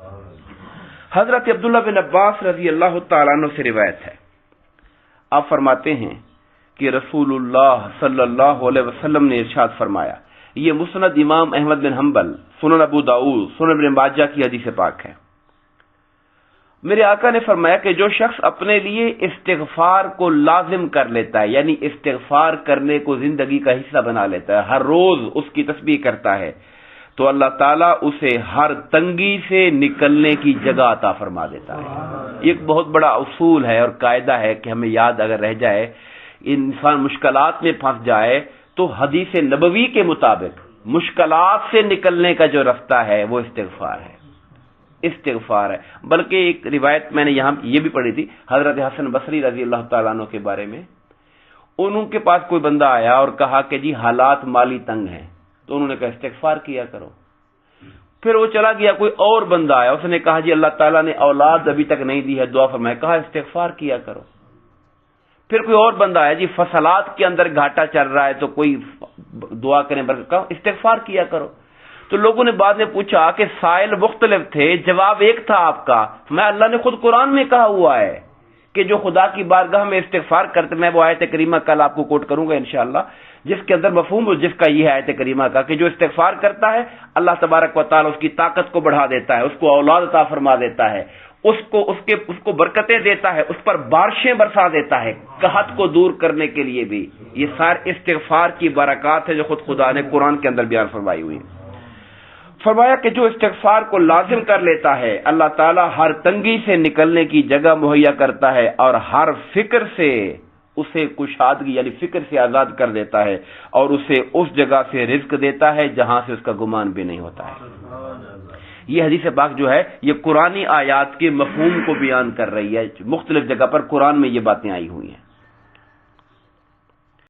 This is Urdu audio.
حضرت عبداللہ بن عباس رضی اللہ تعالیٰ عنہ سے روایت ہے، آپ فرماتے ہیں کہ رسول اللہ صلی اللہ علیہ وسلم نے ارشاد فرمایا، یہ مسند امام احمد بن حنبل، سنن ابو داؤد، سنن ابن ماجہ کی حدیث پاک ہے، میرے آقا نے فرمایا کہ جو شخص اپنے لیے استغفار کو لازم کر لیتا ہے، یعنی استغفار کرنے کو زندگی کا حصہ بنا لیتا ہے، ہر روز اس کی تسبیح کرتا ہے، تو اللہ تعالیٰ اسے ہر تنگی سے نکلنے کی جگہ عطا فرما دیتا ہے۔ یہ ایک بہت بڑا اصول ہے اور قاعدہ ہے کہ ہمیں یاد اگر رہ جائے، انسان مشکلات میں پھنس جائے تو حدیث نبوی کے مطابق مشکلات سے نکلنے کا جو رستہ ہے وہ استغفار ہے، استغفار ہے۔ بلکہ ایک روایت میں نے یہاں یہ بھی پڑھی تھی حضرت حسن بصری رضی اللہ تعالیٰ عنہ کے بارے میں، انہوں کے پاس کوئی بندہ آیا اور کہا کہ جی حالات مالی تنگ ہیں، تو انہوں نے کہا استغفار کیا کرو۔ پھر وہ چلا گیا، کوئی اور بندہ آیا، اس نے کہا جی اللہ تعالیٰ نے اولاد ابھی تک نہیں دی ہے، دعا فرمائے، کہا استغفار کیا کرو۔ پھر کوئی اور بندہ آیا، جی فصلات کے اندر گھاٹا چل رہا ہے تو کوئی دعا کریں، کہا استغفار کیا کرو۔ تو لوگوں نے بعد میں پوچھا کہ سائل مختلف تھے، جواب ایک تھا آپ کا، میں اللہ نے خود قرآن میں کہا ہوا ہے کہ جو خدا کی بارگاہ میں استغفار کرتے، میں وہ آیت کریمہ کل آپ کو کوٹ کروں گا انشاءاللہ، جس کے اندر مفہوم جس کا یہ ہے آیت کریمہ کا کہ جو استغفار کرتا ہے اللہ تبارک و تعالی اس کی طاقت کو بڑھا دیتا ہے، اس کو اولاد عطا فرما دیتا ہے، اس کو برکتیں دیتا ہے، اس پر بارشیں برسا دیتا ہے، قحط کو دور کرنے کے لیے بھی۔ یہ سارے استغفار کی برکات ہے جو خود خدا نے قرآن کے اندر بیان فرمائی ہوئی۔ فرمایا کہ جو استغفار کو لازم کر لیتا ہے اللہ تعالیٰ ہر تنگی سے نکلنے کی جگہ مہیا کرتا ہے اور ہر فکر سے اسے کشادگی یعنی فکر سے آزاد کر دیتا ہے اور اسے اس جگہ سے رزق دیتا ہے جہاں سے اس کا گمان بھی نہیں ہوتا ہے۔ یہ حدیث پاک جو ہے یہ قرآنی آیات کے مفہوم کو بیان کر رہی ہے، مختلف جگہ پر قرآن میں یہ باتیں آئی ہوئی ہیں۔